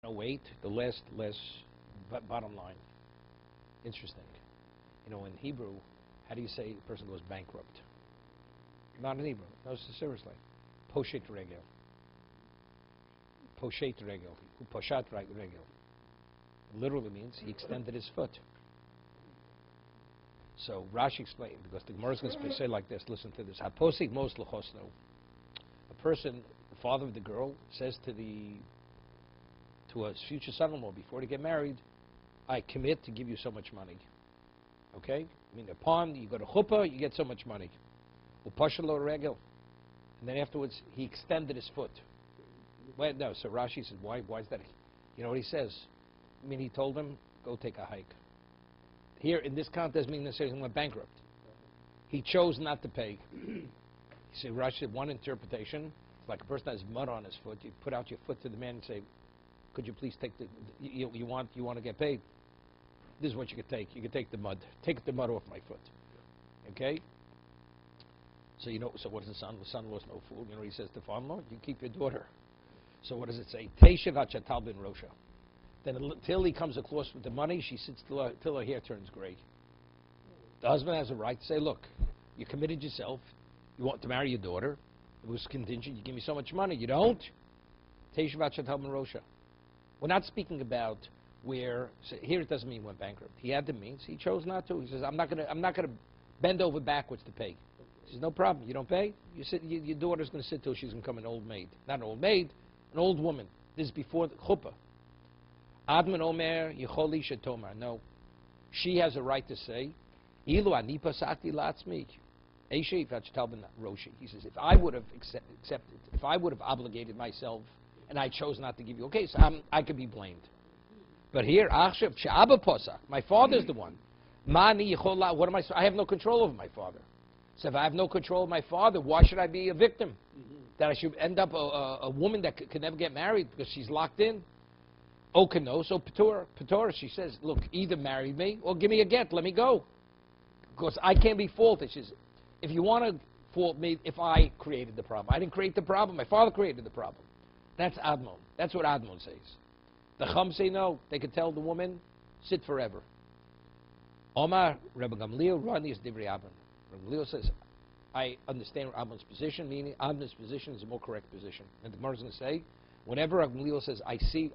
No, wait, the last bottom line. Interesting. In Hebrew, how do you say a person goes bankrupt? Not in Hebrew. No, seriously. Poshet regel. Poshet regel. Poshat regel. Literally means he extended his foot. So Rashi explained, because the Gemara is going to say like this, listen to this. Haposik mos lechosno. A person, the father of the girl, says to his future son-in-law before they get married, I commit to give you so much money. Okay? I mean, upon you go to chuppah, you get so much money. Upashalo regel. And then afterwards, he extended his foot. Well, no, so Rashi says, why is that? You know what he says? I mean, he told him, go take a hike. Here, in this context, doesn't mean necessarily he went bankrupt. He chose not to pay. You see, Rashi said one interpretation, it's like a person has mud on his foot. You put out your foot to the man and say, could you please take you want to get paid? This is what you could take. You could take the mud. Take the mud off my foot. Okay? So so what does the son? The son was no fool. He says to father-in-law, you keep your daughter. So what does it say? Teshav achatal ben rosha. Then until he comes across with the money, she sits till her hair turns gray. The husband has a right to say, look, you committed yourself. You want to marry your daughter. It was contingent. You give me so much money. You don't? Teshav achatal ben rosha. We're not speaking about where, so here it doesn't mean he went bankrupt. He had the means. He chose not to. He says, I'm not gonna bend over backwards to pay. He says, no problem. You don't pay? Your daughter's going to sit till she's going to become an old maid. Not an old maid, an old woman. This is before the chuppah. Adman Omer, Yecholi Shetomar. No. She has a right to say, Ilu ani pasati latzmi. Eishe v'achtal ben roshi. He says, if I would have accepted, if I would have obligated myself, and I chose not to give you, okay, so I could be blamed. But here, Achshav Sh'aba Posak, my father's the one. Mani Yechola, what am I? I have no control over my father. So if I have no control of my father, why should I be a victim? That I should end up a woman that could never get married because she's locked in? Okano, so Pator, she says, look, either marry me or give me a get, let me go. Because I can't be faulted. She says, if you want to fault me, if I created the problem. I didn't create the problem, my father created the problem. That's Admon. That's what Admon says. The Chum say no. They could tell the woman, sit forever. Omar, Rebbe Gamliel, Rani is Divrei Abban. Rebbe Gamliel says, I understand Admon's position, meaning Admon's position is a more correct position. And the Gemara is going to say, whenever Rebbe Gamliel says, I see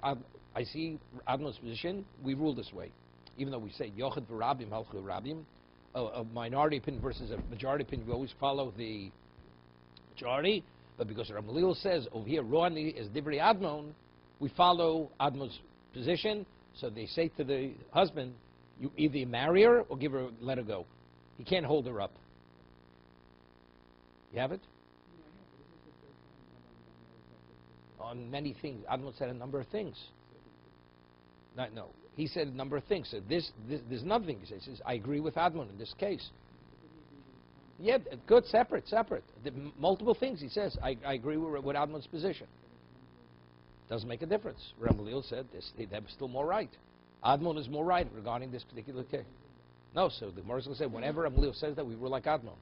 Admon's position, we rule this way. Even though we say, Yochid v'Rabim, Halchu Rabim, a minority opinion versus a majority opinion, we always follow the majority. But because Rebbe Gamliel says over here, Rani is Divrei Admon, we follow Admon's position. So they say to the husband, you either marry her or let her go. He can't hold her up. You have it? On many things. Admon said a number of things. No. He said a number of things. So there's nothing. He says, I agree with Admon in this case. Yeah, good, separate. Multiple things, he says. I agree with Admon's position. Doesn't make a difference. Rebbe Gamliel said they have still more right. Admon is more right regarding this particular case. No, so the Gemara is going to say, whenever Rebbe Gamliel says that, we rule like Admon.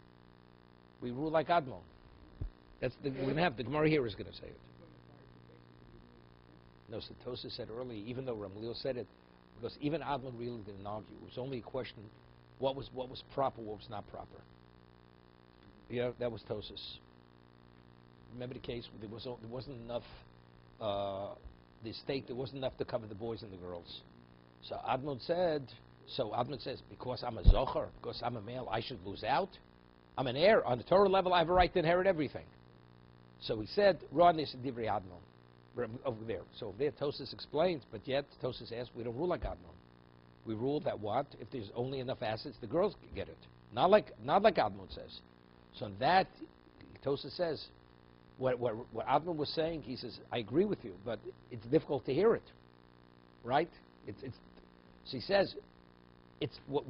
We rule like Admon. We're going to have, the Gemara here is going to say it. No, so Tosa said earlier, even though Rebbe Gamliel said it, because even Admon really didn't argue. It was only a question, what was proper, what was not proper. Yeah, that was Tosis. Remember the case where there wasn't enough, the state, there wasn't enough to cover the boys and the girls. So Admon says, because I'm a zocher, because I'm a male, I should lose out. I'm an heir. On the Torah level, I have a right to inherit everything. So he said, Rodnis and Divrei Admon, over there. So over there, Tosis explains, but yet Tosis asks, we don't rule like Admon. We rule that what? If there's only enough assets, the girls can get it. Not like Admon says. So in that, Tosa says, what Admon was saying, he says, I agree with you, but it's difficult to hear it, right? So he says,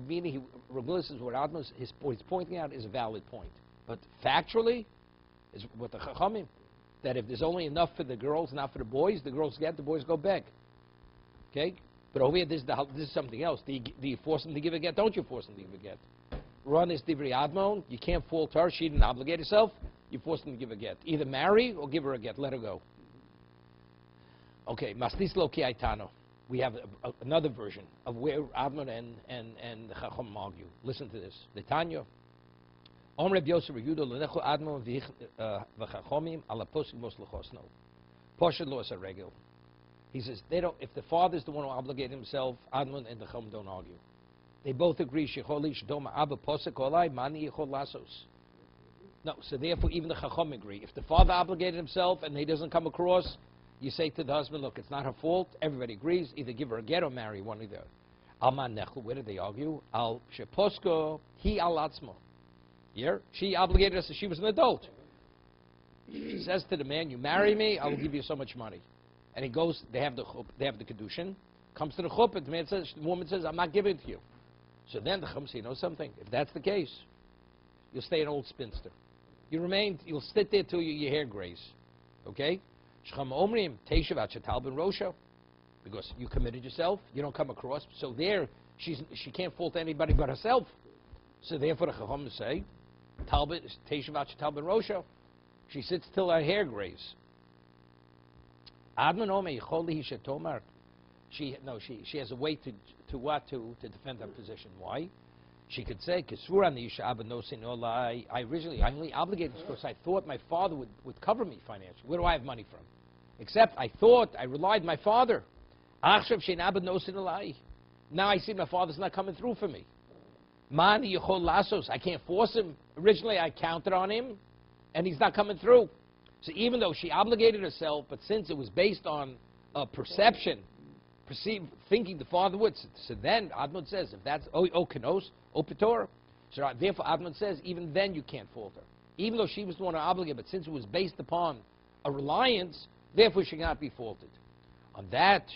meaning Rebbe says what Admon he's pointing out is a valid point, but factually, is what the Chachamim, that if there's only enough for the girls, not for the boys get, the boys go beg. Okay, but over here, this is something else. Do you force them to give a get? Don't you force them to give a get? Run is Divrei Admon. You can't fault her. She didn't obligate herself. You force them to give a get. Either marry or give her a get. Let her go. Okay, Mastis Lo Ki Aitano. We have another version of where Admon and the Chacham argue. Listen to this. The Tanya. Om Reb Yosef Yehuda Lenechu Admon v'Chachomim ala posik mos lechosno. Poshet lo as a regel. He says they don't. If the father is the one who obligated himself, Admon and the Chacham don't argue. They both agree. Shecholi shdoma abba posik olai mani yichol lasos. No, so therefore even the Chacham agree. If the father obligated himself and he doesn't come across, you say to the husband, look, it's not her fault. Everybody agrees. Either give her a get or marry one of the other. Alman nechel, where did they argue? Al sheposko he al atzmo. Here, she obligated us. She was an adult. She says to the man, you marry me, I will give you so much money. And he goes, they have the kedushin, comes to the chuppah, and the woman says, I'm not giving it to you. So then the chum says, you know something? If that's the case, you'll stay an old spinster. You'll sit there till your hair grays. Okay? Because you committed yourself, you don't come across. So there, she can't fault anybody but herself. So therefore, the Chacham say, Rosho. She sits till her hair grays. She has a way to defend her position. Why? She could say, I only obligated because I thought my father would cover me financially. Where do I have money from? Except I relied on my father. Now I see my father's not coming through for me. I can't force him. Originally I counted on him, and he's not coming through. So even though she obligated herself, but since it was based on a perception, thinking the father would, so then Admon says, if that's kenos, Pitor. So therefore, Admon says, even then you can't fault her. Even though she was the one who obligated, but since it was based upon a reliance, therefore she cannot be faulted. On that,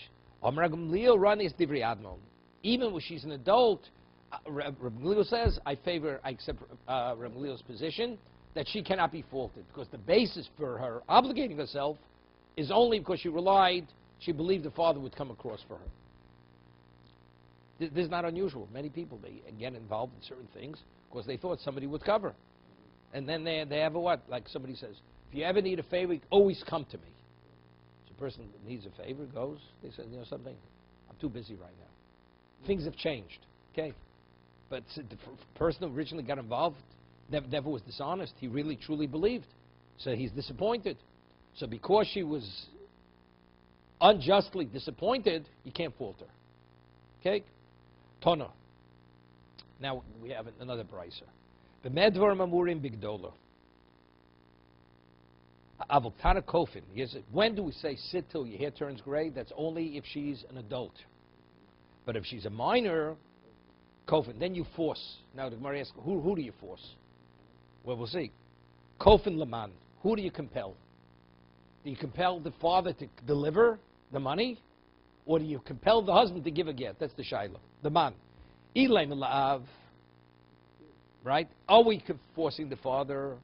even when she's an adult, Reb Gamliel says, I accept Reb Gamliel's position that she cannot be faulted because the basis for her obligating herself is only because she believed the father would come across for her. This is not unusual. Many people, they get involved in certain things because they thought somebody would cover. And then they have a what? Like somebody says, if you ever need a favor, always come to me. So a person that needs a favor goes, they say, you know something, I'm too busy right now. Things have changed, okay? But the person who originally got involved never was dishonest. He really, truly believed. So he's disappointed. So because she was unjustly disappointed, you can't fault her. Okay? Tona. Now we have another brisa. B'medvar mamurim bigdola. Avotana kofin. When do we say sit till your hair turns gray? That's only if she's an adult. But if she's a minor, kofin, then you force. Now the Gemara asks, who do you force? Well, we'll see. Kofin laman. Who do you compel? Do you compel the father to deliver the money? Or do you compel the husband to give a get? That's the shayla. The man. Ilay mila'av. Right? Are we forcing the father?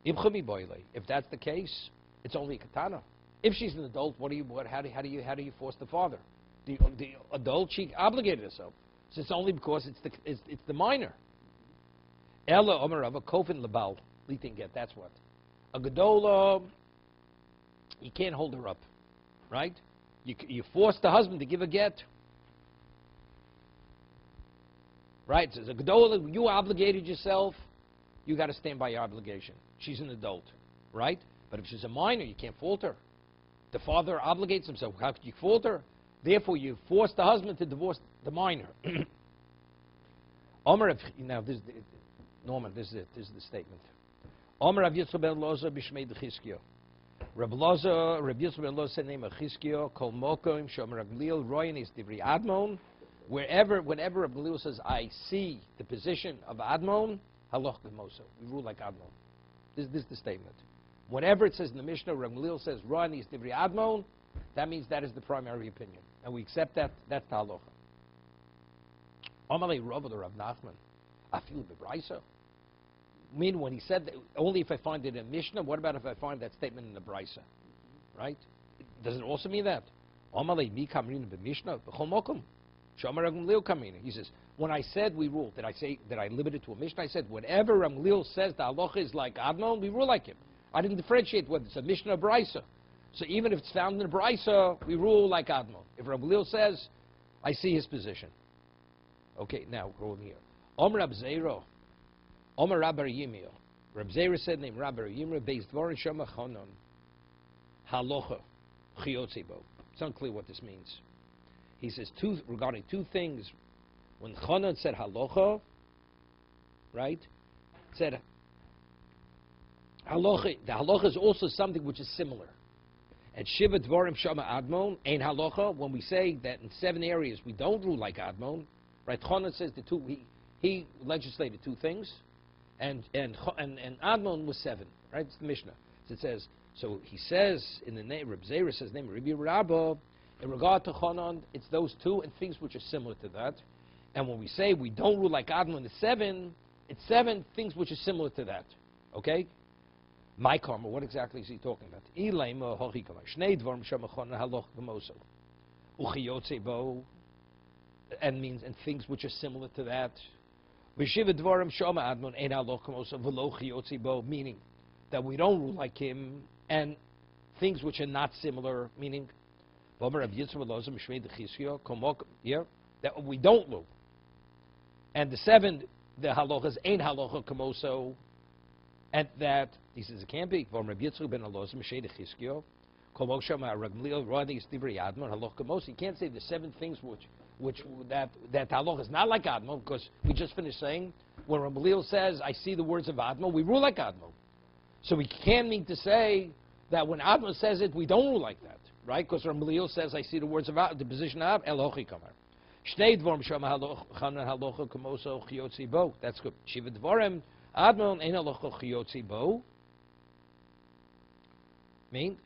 If that's the case, it's only a katana. If she's an adult, how do you force the father? The adult, she obligated herself. So it's only because it's the minor. Ella Omer of a kofin labal. Litin get, that's what. A gadola, you can't hold her up. Right? You force the husband to give a get. Right? So as a gadola, you obligated yourself, you got to stand by your obligation. She's an adult. Right? But if she's a minor, you can't fault her. The father obligates himself. How could you fault her? Therefore, you force the husband to divorce the minor. Now, Norman, this is it. This is the statement. Omer Rav Yitzchak ben Loza b'shmei d'Chizkiyo. Rav Yitzchak ben Loza said name of Chizkiyo, Kol Mokom, Shomer Rav Gamliel, Royan is Divri Admon. Whenever Rav Gamliel says, I see the position of Admon, Haloch Gemoso. We rule like Admon. This is the statement. Whenever it says in the Mishnah, Rav Gamliel says, Royan is Divri Admon, that means that is the primary opinion. And we accept that. That's the halacha. Amalei Rav Rav Nachman. I feel the brisa. I mean, when he said that, only if I find it in Mishnah, what about if I find that statement in the brisa? Right? Does it also mean that? Amalei mi kamrin b'Mishnah b'chol mokum. Shomer Rav Gamliel kamrin. He says, when I said we rule, did I say that I limited to a Mishnah? I said, whenever Rav Gamliel says the halacha is like Admon, we rule like him. I didn't differentiate whether it's a Mishnah or brisa. So even if it's found in the Brisa, we rule like Admon. If Rabbi Lil says, I see his position. Okay, now go over here. Omer Rab Zeiro, Omer Rabbi Yimio. Rab Zeiro said, name Rabbi Yimio, based Dvorin Shema Chonon, Halocha, Chiyotzibo. It's unclear what this means. He says regarding two things. When Chonon said Halocha, right, said Halocha, the Halocha is also something which is similar. At Shiva Dvorim Shama Admon, Ein Halacha, when we say that in 7 areas we don't rule like Admon, right? Chonon says he legislated 2 things, and Admon was 7, right? It's the Mishnah. So it says, so he says in the name, Reb Zera says name Rabbi Rabba, in regard to Chonon, it's those 2 and things which are similar to that. And when we say we don't rule like Admon, it's 7 things which are similar to that. Okay? My karma, what exactly is he talking about? And means and things which are similar to that. Meaning that we don't rule like him, and things which are not similar, meaning that we don't rule. And the 7, the halachas ain't halacha kamoso, and that he says it can't be. You can't say the 7 things which that halacha is not like Admon, because we just finished saying when Rabbi Leil says I see the words of Admon, we rule like Admon. So we can't mean to say that when Admon says it, we don't rule like that, right? Because Rabbi Leil says I see the words of the position of Elochi Kamar. That's good. Shiva Dvorim Admon ein halacha chiyotzi bo. Mean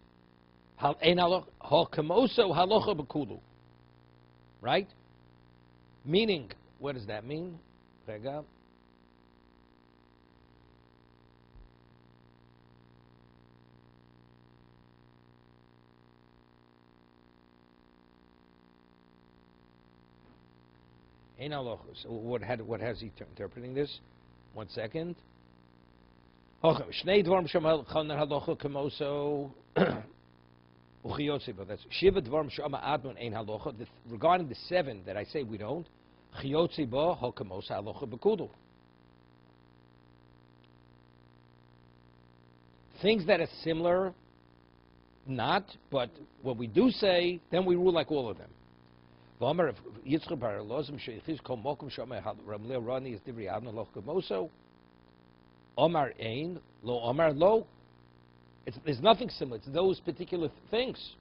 ein halacha hakamoso halacha b'kulu. Right? Meaning, what does that mean? Rega. Ein halacha. So what has he interpreting this? 1 second. Shnei dvarim shama chanan halacha kamoso uchiyotzibo. That's shiva dvarim shama admon ein halacha. Regarding the 7 that I say we don't, chiyotzibo hakamoso halacha bekudu. Things that are similar, not, but what we do say, then we rule like all of them. Omar Yitzchak bar Lozim sheichiz kol mokum shama Ramlei Rani is divri admon halacha kamoso. Omar ein, lo Omar lo. There's nothing similar. It's those particular things.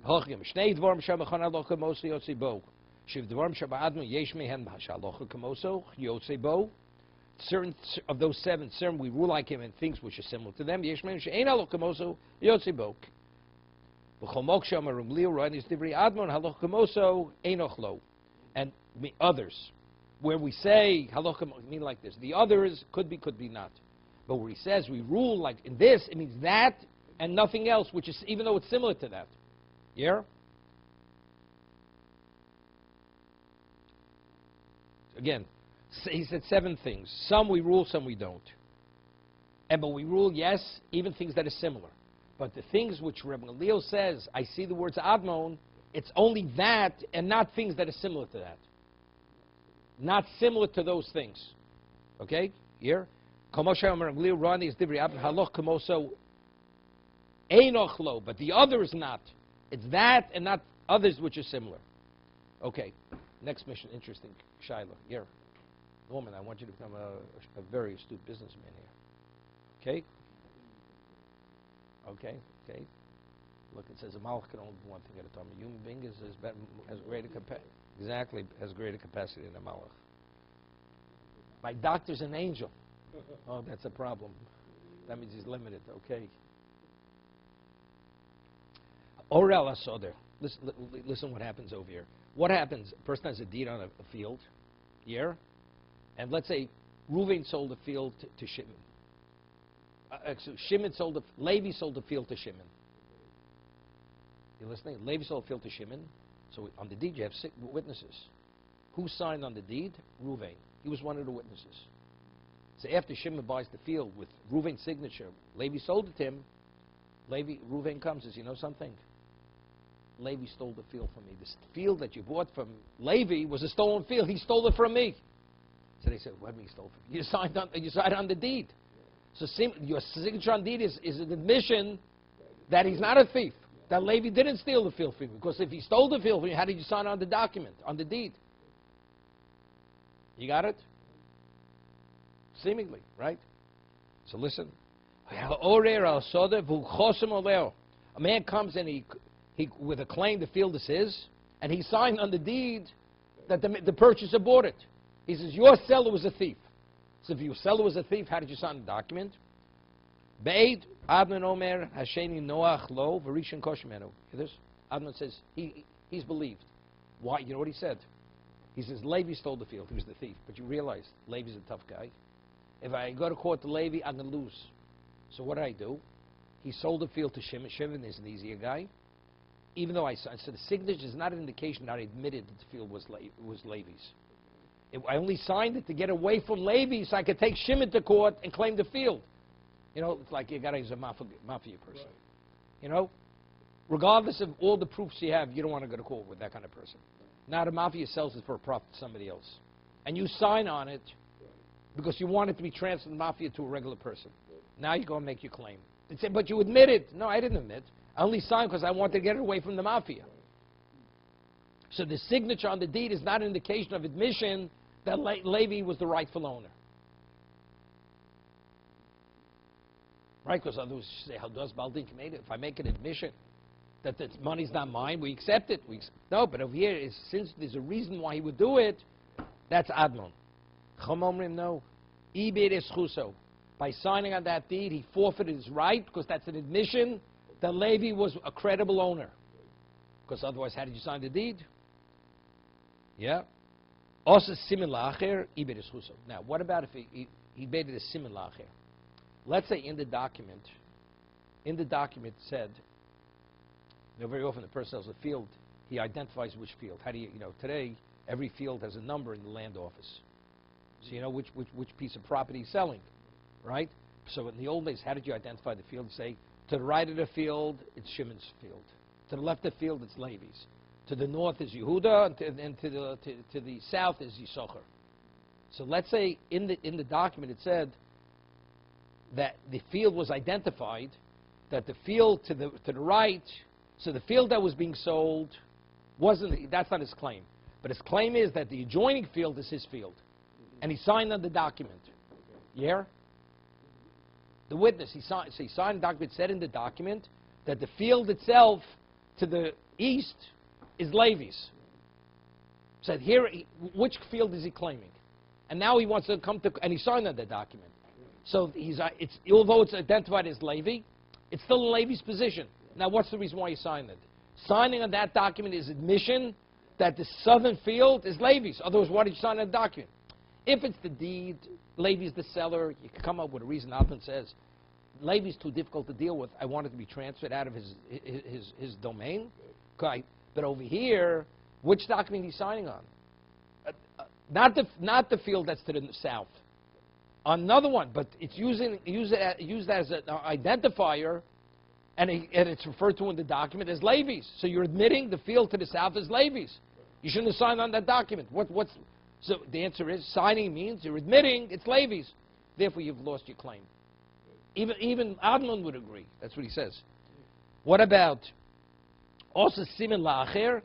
Shnei dvarim shama chana halacha kamoso yotzi bo. Shiv dvarim shama admon yesh mehen halacha kamoso yotzi bo. Certain of those 7, certain we rule like him in things which are similar to them. Yesh mehen she'ein halacha kamoso yotzi bo. And others, where we say halacha mean like this. The others could be not. But where he says we rule like in this, it means that and nothing else, which is even though it's similar to that. Yeah? Again, he said 7 things. Some we rule, some we don't. But we rule, yes, even things that are similar. But the things which Rabbi Leo says, I see the words Admon, it's only that and not things that are similar to that. Not similar to those things. Okay? Here? But the other is not. It's that and not others which are similar. Okay. Next mission, interesting. Shiloh. Here. Norman, I want you to become a very astute businessman here. Okay? Okay. Look, it says a malach can only do one thing at a time. A human being has greater capacity than a malach. My doctor's an angel. Oh, that's a problem. That means he's limited. Okay. Orel asoder. Listen what happens over here. What happens? A person has a deed on a field, yeah? And let's say Reuven sold the field to Shimon. Levi sold the field to Shimon. You listening? Levi sold the field to Shimon. So on the deed you have 6 witnesses. Who signed on the deed? Reuven. He was one of the witnesses. So after Shimon buys the field with Reuven's signature, Levi sold it to him. Reuven comes and says, you know something? Levi stole the field from me. This field that you bought from Levi was a stolen field. He stole it from me. So they said, what do you mean he stole it from you? You signed on the deed. So your signature on deed is an admission that he's not a thief, that Levi didn't steal the field from you. Because if he stole the field from you, how did you sign on the document, on the deed? You got it? Seemingly, right? So listen. A man comes and he with a claim the field is his, and he signed on the deed that the purchaser bought it. He says, your seller was a thief. So if your seller was a thief, how did you sign the document? Be'ed, Adnan Omer, Hasheni Noach Lo, Varishan Koshmenu. Hear this? Adnan says, he's believed. Why? You know what he said? He says, Levi stole the field. He was the thief. But you realize, Levi's a tough guy. If I go to court to Levi, I'm going to lose. So what did I do? He sold the field to Shimon. Shimon is an easier guy. Even though I signed. So the signature is not an indication that I admitted that the field was Levi's. I only signed it to get away from Levi so I could take Shimon to court and claim the field. You know, it's like you got to use a mafia person. Right. You know? Regardless of all the proofs you have, you don't want to go to court with that kind of person. Now the mafia sells it for a profit to somebody else. And you sign on it because you want it to be transferred from the mafia to a regular person. Now you go and make your claim. They say, but you admit it. No, I didn't admit. I only signed because I wanted to get it away from the mafia. So the signature on the deed is not an indication of admission that Levi was the rightful owner. Right? Because others say, how does Baldin made it? If I make an admission that the money's not mine, we accept it. No, but over here, since there's a reason why he would do it, that's Admon. Chomomrim, no. Ibir es chuso. By signing on that deed, he forfeited his right, because that's an admission that Levi was a credible owner. Because otherwise, how did you sign the deed? Yeah. Also, simin la'acher, ibir es chuso. Now, what about if he made it a simin la'acher? Let's say in the document said, you know, very often the person sells a field, he identifies which field. How do you know, today, every field has a number in the land office. So you know which piece of property he's selling, right? So in the old days, how did you identify the field? You say, to the right of the field, it's Shimon's field. To the left of the field, it's Levi's. To the north is Yehuda, and to the south is Yisachar. So let's say in the document it said that the field was identified, that the field to the right, so the field that was being sold that's not his claim. But his claim is that the adjoining field is his field. And he signed on the document. Yeah? The witness, he signed the document, said in the document that the field itself to the east is Levi's. Said here, which field is he claiming? And now he wants to come to, and he signed on the document. So although it's identified as Levi, it's still in Levi's position. Now what's the reason why he signed it? Signing on that document is admission that the southern field is Levi's. Otherwise, why did you sign on the document? If it's the deed, Levi's the seller, you can come up with a reason. Alvin says, Levi's too difficult to deal with. I want it to be transferred out of his domain. Okay. But over here, which document he's signing on? Not the field that's to the south. Another one, but it's used as an identifier, and it's referred to in the document as Levi's. So you're admitting the field to the south is Levi's. You shouldn't have signed on that document. So the answer is, signing means you're admitting it's Levi's. Therefore, you've lost your claim. Even Adlon would agree. That's what he says. What about also simin la'acher,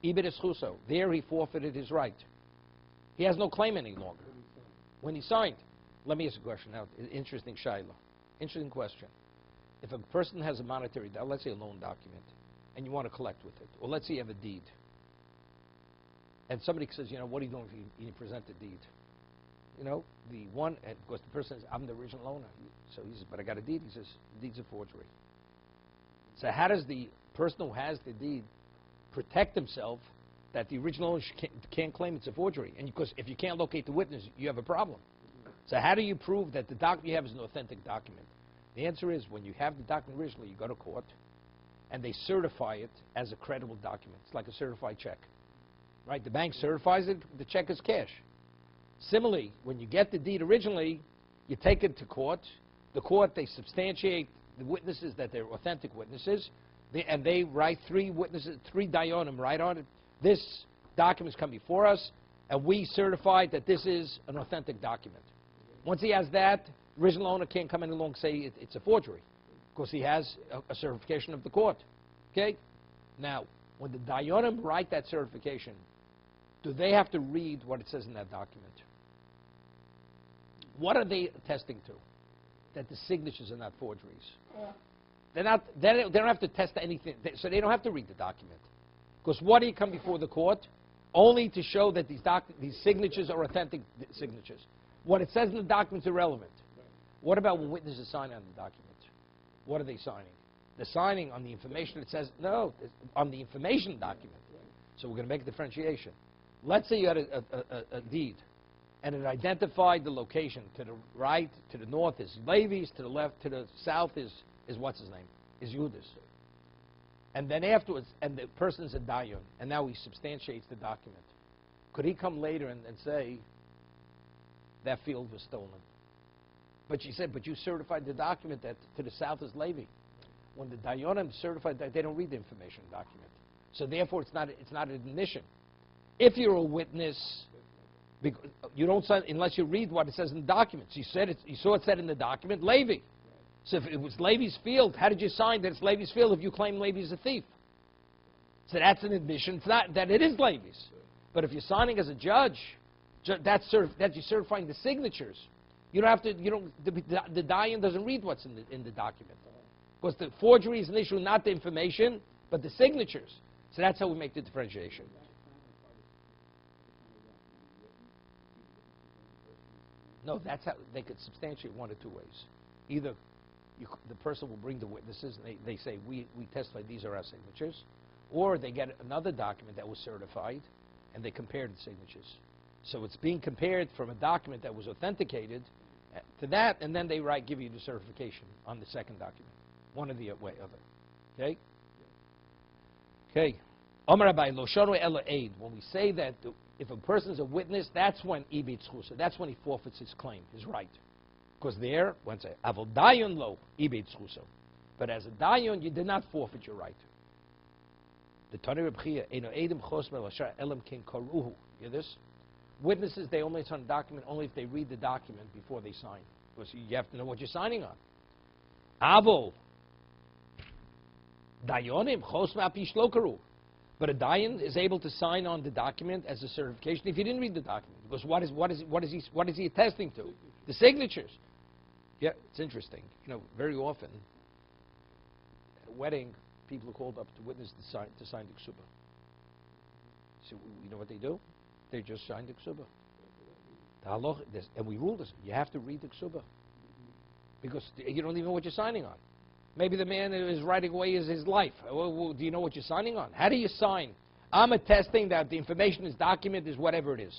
ibir es chuso? There he forfeited his right. He has no claim any longer. When he signed, let me ask a question now. Interesting shayla. Interesting question. If a person has a monetary, let's say a loan document, and you want to collect with it, or let's say you have a deed, and somebody says, you know, what are you doing if you present the deed? You know, the one, because the person says, I'm the original owner. So he says, but I got a deed. He says, the deed's a forgery. So how does the person who has the deed protect himself that the original owner can't claim it's a forgery? And because if you can't locate the witness, you have a problem. So how do you prove that the document you have is an authentic document? The answer is, when you have the document originally, you go to court, and they certify it as a credible document. It's like a certified check. Right? The bank certifies it, the check is cash. Similarly, when you get the deed originally, you take it to court. The court, they substantiate the witnesses that they're authentic witnesses, and they write three witnesses, three dayanim, right on it. This document's come before us, and we certified that this is an authentic document. Once he has that, the original owner can't come in along and say it's a forgery, because he has a certification of the court. Okay? Now, when the dayanim write that certification, do they have to read what it says in that document? What are they attesting to? That the signatures are not forgeries. They don't have to test anything, so they don't have to read the document. Because what do you come before the court? Only to show that these signatures are authentic signatures. What it says in the document is irrelevant. What about when witnesses sign on the document? What are they signing? They're signing on the information. It says, no, on the information document. So we're going to make a differentiation. Let's say you had a deed, and it identified the location. To the right, to the north is Levi's, to the left, to the south is what's his name? Is Judas. And then afterwards, and the person's a dayan, and now he substantiates the document. Could he come later and say, that field was stolen? But she said, but you certified the document that to the south is Levi. When the dayanim certified that, they don't read the information document. So therefore, it's not an admission. If you're a witness, you don't sign unless you read what it says in the document. You saw it said in the document, Levi. So if it was Levi's field, how did you sign that it's Levi's field if you claim Levi's a thief? So that's an admission. It's not that it is Levi's. But if you're signing as a judge, that's you're certifying the signatures. You don't have to. The dayan doesn't read what's in the document, because the forgery is an issue, not the information, but the signatures. So that's how we make the differentiation. No, that's how they could substantiate one of two ways. Either the person will bring the witnesses, and they say, we testify these are our signatures, or they get another document that was certified, and they compare the signatures. So it's being compared from a document that was authenticated to that, and then they give you the certification on the second document. One or the other. Okay? Okay. Amar Rabbi Loshanu Ela Eid. When we say that if a person is a witness, that's when ibit zchusa. That's when he forfeits his claim, his right. Because there, one say, avol dayon lo ibit zchusa. But as a dayon, you did not forfeit your right. The Tani Reb Chia, Eino Eidim Chosmer Lashar Elam King Karuhu. You hear this? Witnesses, they only sign a document only if they read the document before they sign. Because you have to know what you're signing on. Avol dayonim Chosmer Api Shlokaru. But a dayan is able to sign on the document as a certification if he didn't read the document. Because what is he attesting to? The signatures. Yeah, it's interesting. Very often, at a wedding, people are called up to witness to sign the ksuba. So you know what they do? They just sign the ksuba. The halacha, and we rule this. You have to read the ksuba. Because you don't even know what you're signing on. Maybe the man is writing away his life. Well, do you know what you're signing on? How do you sign? I'm attesting that the information is document is whatever it is.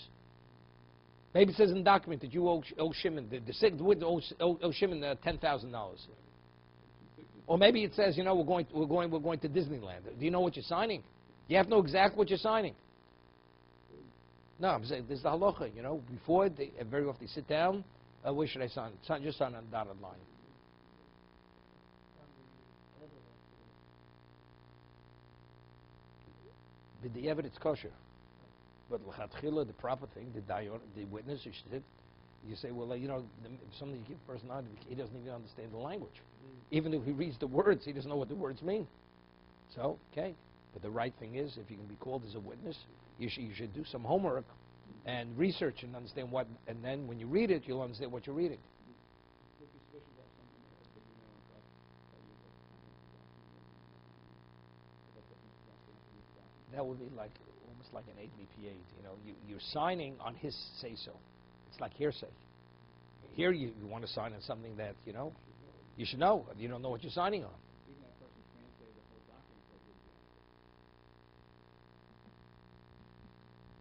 Maybe it says in the document that you owe Shimon, owe Shimon $10,000. Or maybe it says, we're going to Disneyland. Do you know what you're signing? You have to know exactly what you're signing. No, I'm saying this is the halacha. Before very often they sit down. Where should I sign? Just sign on the dotted line. But the evidence kosher. But l'chatchila, the proper thing, the witness, you say, well, if somebody you give a person out, he doesn't even understand the language. Even if he reads the words, he doesn't know what the words mean. So, okay. But the right thing is, if you can be called as a witness, you should do some homework and research and understand what, and then when you read it, you'll understand what you're reading. That would be almost like an 8 BPA. You're signing on his say-so. It's like hearsay. Here you want to sign on something that, you should know. You don't know what you're signing on.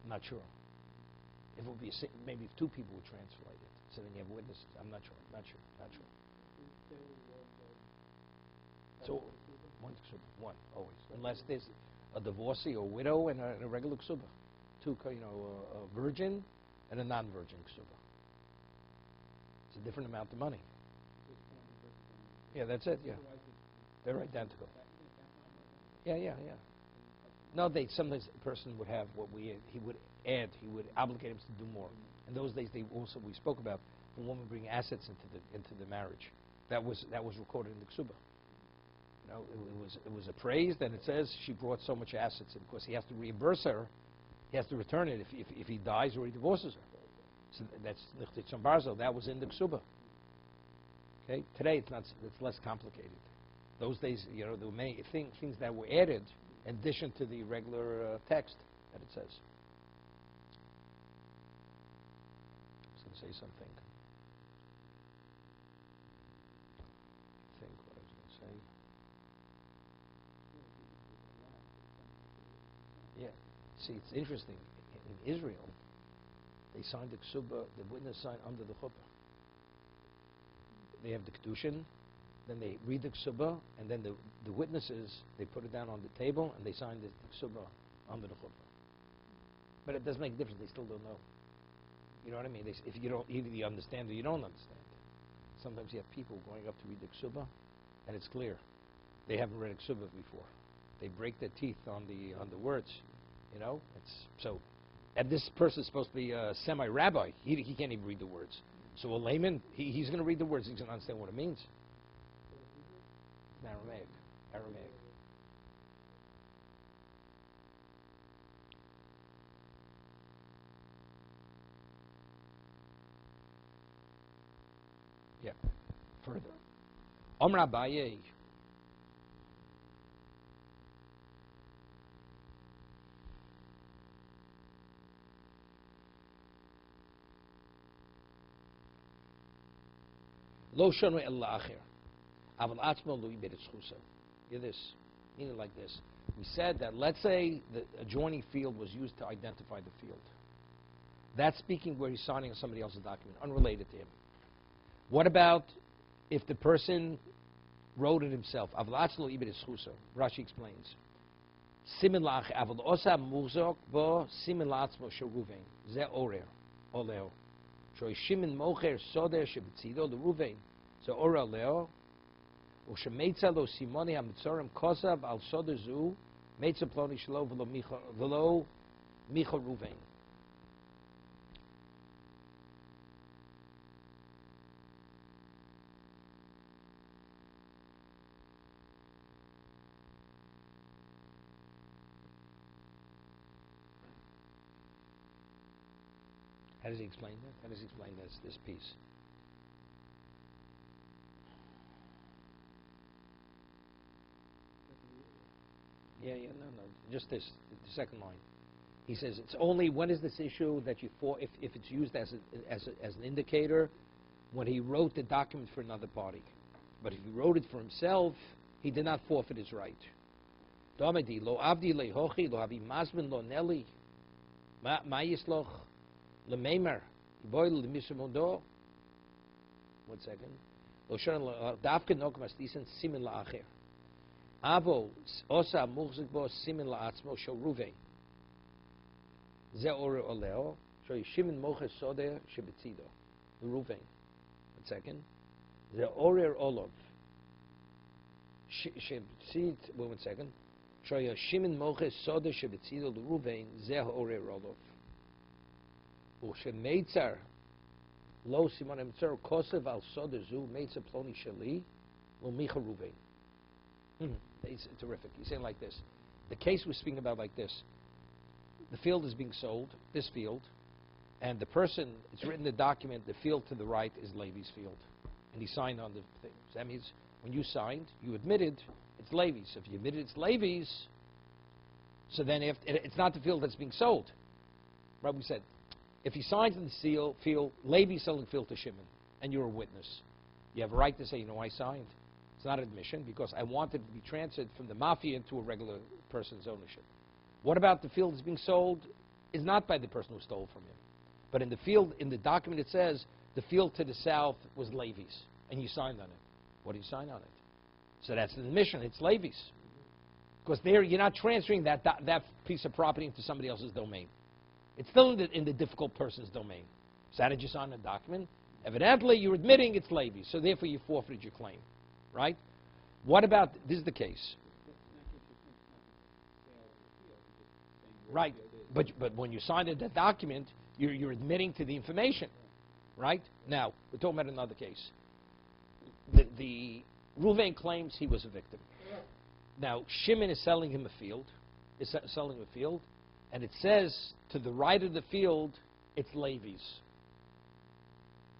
I'm not sure. If it would be maybe if two people would translate it, so then you have witnesses. I'm not sure. Not sure. So one always, unless there's a divorcee or widow and a regular ksuba, two, a virgin and a non-virgin ksuba. It's a different amount of money. Yeah, that's it. Yeah, they're identical. Yeah, yeah, yeah. No, sometimes a person would have he would add, he would obligate him to do more. In those days, we spoke about the woman bringing assets into the marriage. That was recorded in the Ksuba. You know, it was appraised, and it says she brought so much assets, and of course he has to reimburse her. He has to return it if he dies or he divorces her. So that's Lichtitzon Barzel. That was in the Ksuba. Okay. Today it's not. It's less complicated. Those days, you know, there were many things that were added in addition to the regular text that it says. I was going to say something. I think what I was going to say. Yeah. See, it's interesting. In Israel, they signed the Ksuba, the witness signed under the chuppah. They have the Kedushin, then they read the Ksuba, and then the witnesses, they put it down on the table, and they sign the Ksuba under the chuppah. But it doesn't make a difference. They still don't know. You know what I mean? If you don't, either you understand or you don't understand. Sometimes you have people going up to read the Ksuba, and it's clear. They haven't read a Ksuba before. They break their teeth on the words. You know? So, and this person is supposed to be a semi-rabbi. He can't even read the words. So a layman, he's going to read the words. He's going to understand what it means. It's Aramaic. Aramaic. Yeah. Further. Omra Abaye. Lo shonu el la'acher. Aval atzmo lo yibed etzchusa. Hear this. Meaning like this. We said that, let's say the adjoining field was used to identify the field. That's speaking where he's signing somebody else's document, unrelated to him. What about if the person wrote it himself? Aval atzmo lo yibed etzchusa. Rashi explains. Simin la'acher. Aval osa muzok bo simin la'atzmo sheruvein. Ze orer. Oleo. Shimin mocher soder shebetzido l'ruvein. So ora leo. Ushemeitza lo simoni hamitzorim kosav al soder zu meitza ploni shelo v'lo micha ruvein. How does he explain that? How does he explain this piece? Yeah, no. Just this, the second line. He says it's only when is this issue that you if it's used as an indicator when he wrote the document for another party. But if he wrote it for himself, he did not forfeit his right. Domedi lo avdi le hochi lo havi masmin lo neli ma yisloch. Lemeimer, boil the misimondo. 1 second. Lo dafke nok mastisen simin la'acher. Avo osa muchzik bo simin la'atzmo shel ruvein. Ze ore oleo. So yishimin mocher soder shebetzido. Ruvein. 1 second. Ze orer olov. Shebtzid. 1 second. So yishimin mocher soder shebetzido ruvein. Ze orer olov. Ushemeitzar lo simon emtzer kosev al sodezu meitzer ploni sheli lo micha ruvein. It's terrific. He's saying like this. The case we're speaking about like this. The field is being sold, this field, and the person, it's written in the document, the field to the right is Levi's field. And he signed on the thing. So that means when you signed, you admitted it's Levi's. If you admitted it's Levi's, so then it's not the field that's being sold. Right? We said, if he signs in the field, Levi's selling field to Shimon, and you're a witness, you have a right to say, I signed. It's not admission because I want it to be transferred from the mafia into a regular person's ownership. What about the field that's being sold is not by the person who stole from him. But in the field, in the document it says, the field to the south was Levi's, and you signed on it. What do you sign on it? So that's an admission, it's Levi's. Because there, you're not transferring that piece of property into somebody else's domain. It's still in the difficult person's domain. So how did you sign a document? Evidently, you're admitting it's Levi's, so therefore you forfeited your claim. right? What about, this is the case. Right, but when you sign the document, you're admitting to the information, right? Now, we're talking about another case. The Reuven claims he was a victim. Now, Shimon is selling him a field, and it says to the right of the field, it's Levi's.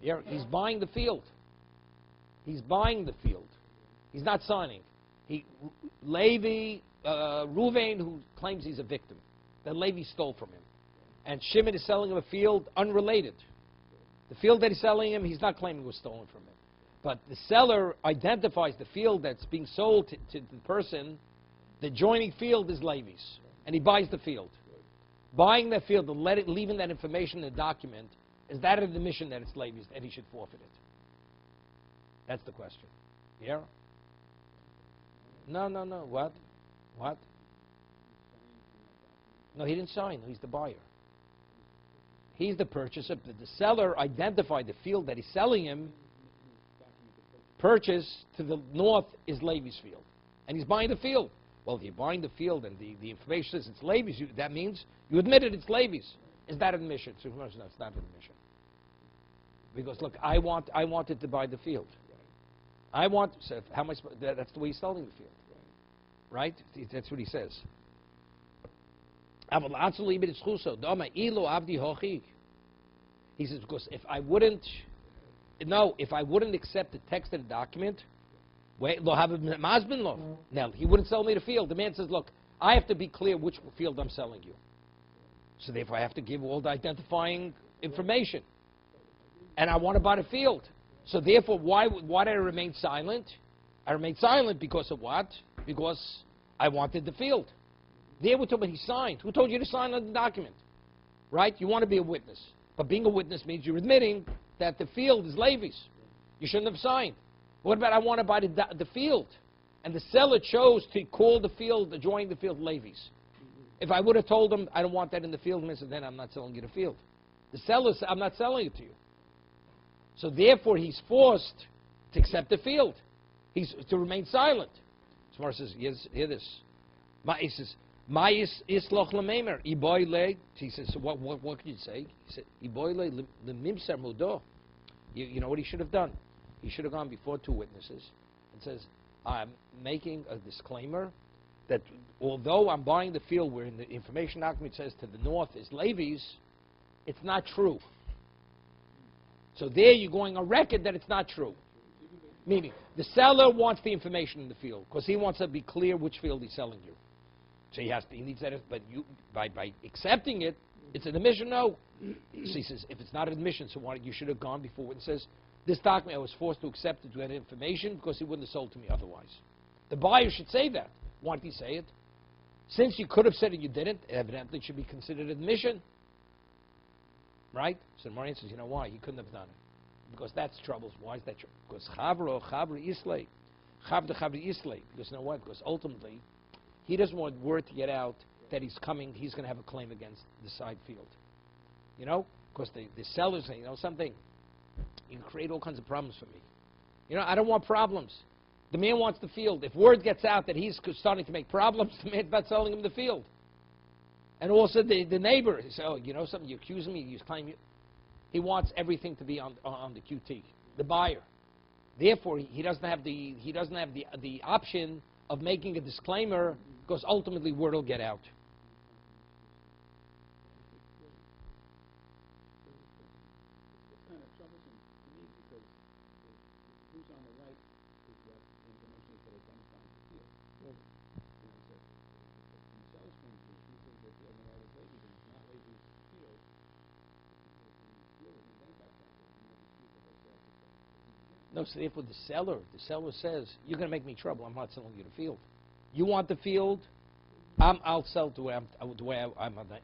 Yeah, he's buying the field. He's buying the field. He's not signing. Reuven, who claims he's a victim, that Levi stole from him. And Shimon is selling him a field unrelated. The field that he's selling him, he's not claiming was stolen from him. But the seller identifies the field that's being sold to the person. The adjoining field is Levi's. And he buys the field. Buying that field and leaving that information in the document, is that an admission that it's Levi's and he should forfeit it? That's the question. Yeah? No. What? No, he didn't sign. He's the buyer. He's the purchaser. But the seller identified the field that he's selling him. Purchase to the north is Levi's field. And he's buying the field. Well, if you're buying the field and the information says it's Levi's, that means you admitted it's Levi's. Is that admission? So, no, it's not admission. Because, look, I wanted to buy the field. So how much? That's the way he's selling the field. Right? That's what he says. He says, because if I wouldn't accept the text of the document, now he wouldn't sell me the field. The man says, look, I have to be clear which field I'm selling you. So therefore I have to give all the identifying information. And I want to buy the field. So therefore, why did I remain silent? I remained silent because of what? Because I wanted the field. There we're talking about he signed. Who told you to sign on the document? Right? You want to be a witness. But being a witness means you're admitting that the field is Levi's. You shouldn't have signed. What about I want to buy the field? And the seller chose to call the field, adjoining the field, Levi's. If I would have told him, I don't want that in the field, he said, then I'm not selling you the field. The seller said, I'm not selling it to you. So therefore, he's forced to accept the field. He's to remain silent. Smar says, yes, hear this. He says, he says, so what can you say? He said, you know what he should have done? He should have gone before two witnesses and says, I'm making a disclaimer that although I'm buying the field where in the information document says to the north is Levi's, it's not true. So there you're going on record that it's not true. Meaning, the seller wants the information in the field because he wants to be clear which field he's selling you. So he needs that, but you, by accepting it, it's an admission, no. So he says, if it's not an admission, so why you should have gone before and says, this document I was forced to accept it to get information because he wouldn't have sold to me otherwise. The buyer should say that. Why did he say it? Since you could have said it, you didn't, evidently it should be considered admission. Right? So the Marian says, you know why? He couldn't have done it. Because that's troubles. Why is that trouble? Because chavra islay. Because you know what? Because ultimately, he doesn't want word to get out that he's going to have a claim against the side field. You know? Because the seller's saying, you know something? You can create all kinds of problems for me. You know, I don't want problems. The man wants the field. If word gets out that he's starting to make problems, the man's not selling him the field. And also the neighbor says, oh, you know something, you're accusing me, you claim you. He wants everything to be on the QT, the buyer. Therefore, he doesn't have the option of making a disclaimer because ultimately word will get out. It's kind of troublesome to me because who's on the right is what information is that identifies the field. And I said, from the seller's point of view, he says that the other right is Levi's and it's not Levi's field. No, so therefore the seller says, you're going to make me trouble. I'm not selling you the field. You want the field, I'll sell it the way I'm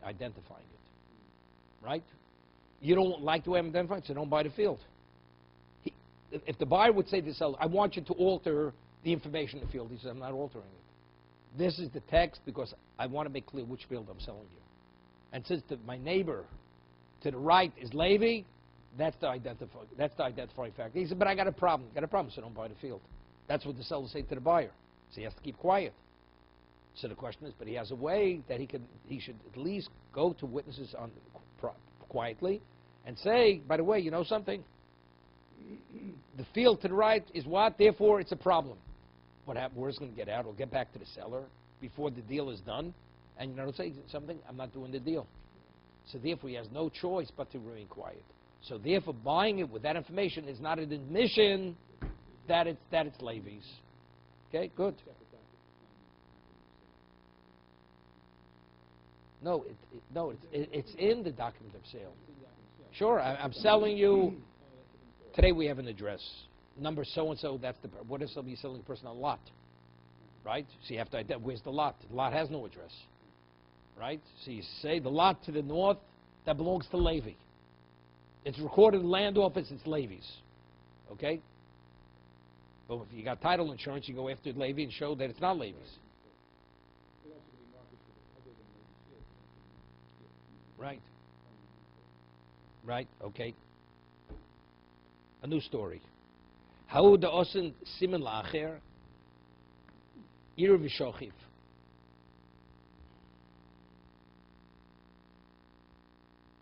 identifying it. Right? You don't like the way I'm identifying it, so don't buy the field. If the buyer would say to the seller, I want you to alter the information in the field, he says, I'm not altering it. This is the text because I want to make clear which field I'm selling you. And since my neighbor to the right is Levi, that's the identifying factor. He said, but I got a problem. So don't buy the field. That's what the seller say to the buyer. So he has to keep quiet. So the question is, but he has a way that he should at least go to witnesses quietly and say, by the way, you know something? The field to the right is what? Therefore, it's a problem. What happened? Where's going to get out? We'll get back to the seller before the deal is done. And say something, I'm not doing the deal. So therefore, he has no choice but to remain quiet. So therefore, buying it with that information is not an admission that it's Levi's. Okay, good. No, it's in the document of sale. Sure, I'm selling you. Today we have an address. Number so-and-so, that's what if somebody's selling a person a lot? Right? So you have to identify, where's the lot? The lot has no address. Right? So you say the lot to the north, that belongs to Levi. It's recorded in the land office, it's Levi's. Okay? But if you got title insurance, you go after Levi and show that it's not Levi's. Right. Right, okay. A new story. How the osen simen la'acher ir v'shochiv.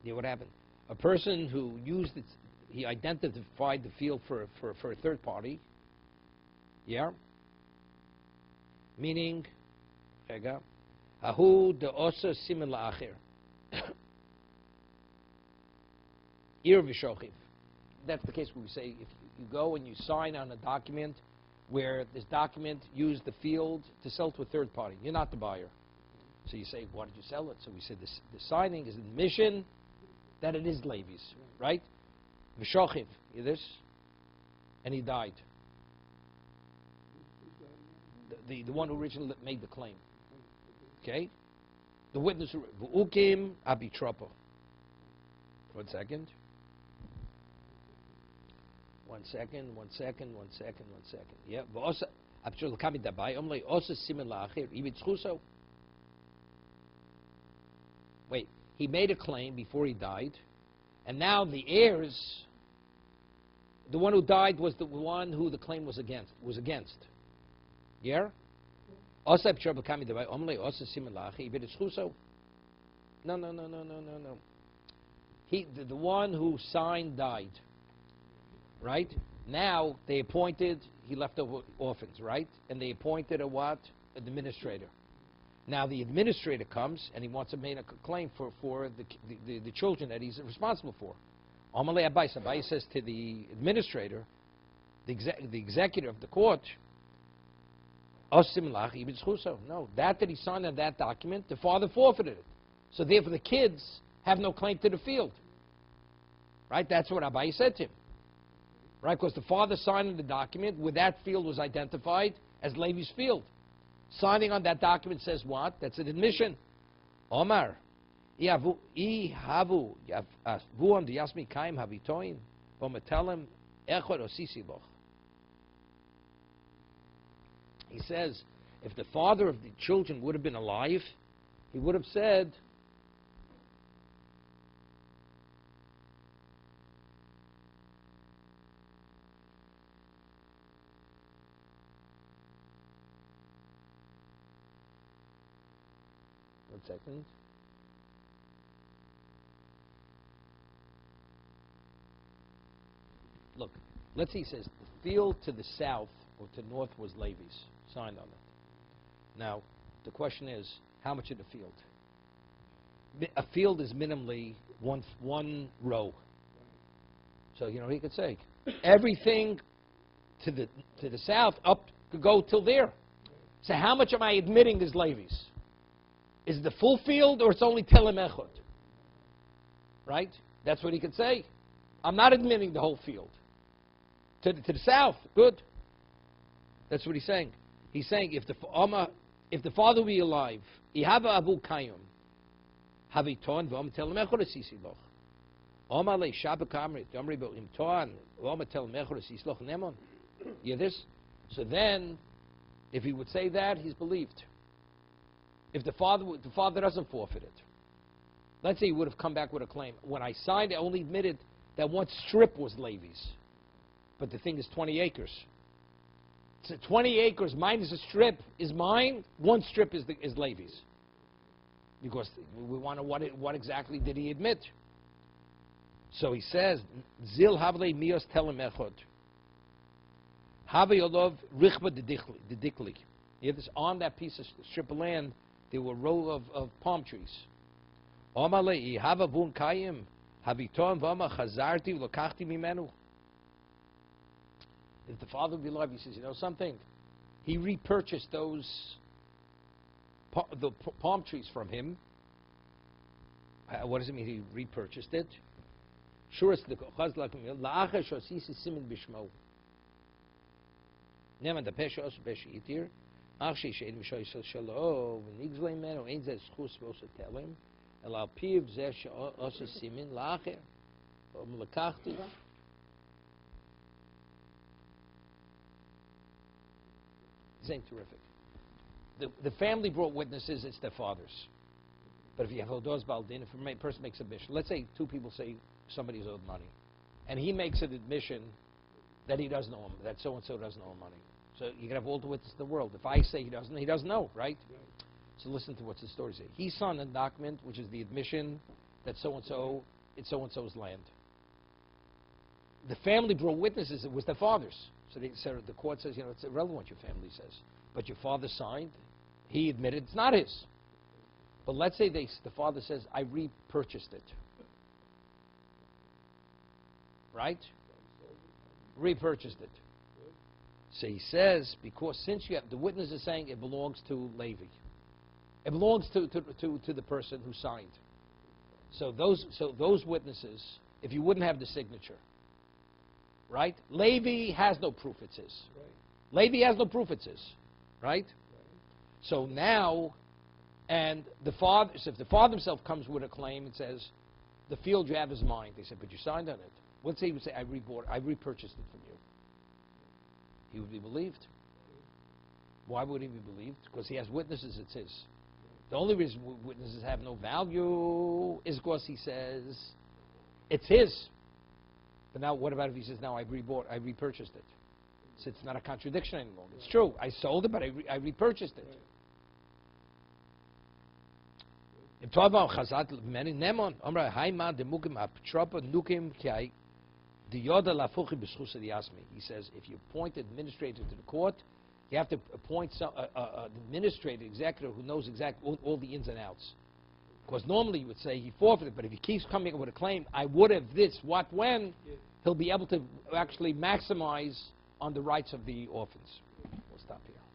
Yeah, what happened? A person who used it, he identified the field for a third party. Yeah? Meaning, Ahu the osa simen la'acher. Ir v'shochiv. That's the case where we say if you go and you sign on a document where this document used the field to sell to a third party. You're not the buyer. So you say, why did you sell it? So we said the signing is an admission that it is Levi's, right? V'shochiv, hear this? And he died. The one who originally made the claim. Okay? The witness, v'ukim abitropo. 1 second. 1 second, 1 second, 1 second, 1 second. Yeah. Wait, he made a claim before he died, and now the heirs, the one who died was the one who the claim was against. Yeah? No. The one who signed died. Right? Now, they appointed, he left over orphans, right? And they appointed a what? An administrator. Now, the administrator comes, and he wants to make a claim for the children that he's responsible for. Amalei Abai. Abai says to the administrator, the executive of the court, no, that he signed on that document, the father forfeited it. So therefore, the kids have no claim to the field. Right? That's what Abai said to him. Right, because the father signed the document where that field was identified as Levi's field. Signing on that document says what? That's an admission. Omar, he says, if the father of the children would have been alive, he would have said, second. Look, let's see, he says the field to the south or to north was Levi's, signed on it. Now, the question is, how much of the field? A field is minimally one row. So, he could say, everything to the south up could go till there. So how much am I admitting is Levi's? Is it the full field or it's only Telem Echad? Right? That's what he could say. I'm not admitting the whole field. To the south, good. That's what he's saying. He's saying if the father be alive, Ihava Abu Kayum, Haviton Vom Telem Echad Asisi Loch. Oma Le Shabakamri, Domri Bo Imtoan, Oma Telem Echad Asisi Loch Nemon. You hear this? So then, if he would say that, he's believed. If the father doesn't forfeit it, let's say he would have come back with a claim. When I signed, I only admitted that one strip was Levi's, but the thing is 20 acres. So 20 acres minus a strip is mine. 1 strip is Levi's. Because we want to know what exactly did he admit. So he says, Zil havle mios telem echod. Have yolov richba dedikli. On that piece of strip of land, there were a row of palm trees. Omalei hava bun kayim haviton vama chazarti lokachti mimenu. If the father would be alive, he says, you know something? He repurchased the palm trees from him. What does it mean? He repurchased it. Sure, it's the chazlak la'acher shosisi simin bishmo. Neman the pesha osu beshi itir. Achshi shein mishoy shalo v'nigzlei meno ein zeh schus v'osu telem el al piv zeh osu simin la'acher lakachti. This ain't terrific. The family brought witnesses, it's their fathers. But if you have Hodos Baldin, if a person makes a admission, let's say 2 people say somebody's owed money, and he makes an admission that he doesn't owe him, that so-and-so doesn't owe him money. So you can have all the witnesses in the world. If I say he doesn't know, right? So listen to what's the story say. He signed a document, which is the admission that so-and-so, it's so-and-so's land. The family brought witnesses, it was their fathers. So the court says, it's irrelevant what your family says. But your father signed, he admitted it's not his. But let's say the father says, I repurchased it. Right? Repurchased it. So he says, because since you have, the witness is saying it belongs to Levi. It belongs to the person who signed. So those witnesses, if you wouldn't have the signature, right? Levi has no proof it's his. Right. Levi has no proof it's his. Right? So now, and the father, so if the father himself comes with a claim and says, the field you have is mine. They said, but you signed on it. Let's say he would say, I repurchased it from you. He would be believed. Why would he be believed? Because he has witnesses, it's his. The only reason witnesses have no value is because he says, it's his. But now, what about if he says, now I repurchased it? So it's not a contradiction anymore. It's true. I sold it, but I repurchased it. He says, if you appoint an administrator to the court, you have to appoint an administrator, executive, who knows exactly all the ins and outs. Because normally you would say he forfeited, but if he keeps coming up with a claim, I would have this, what, when, he'll be able to actually maximize on the rights of the orphans.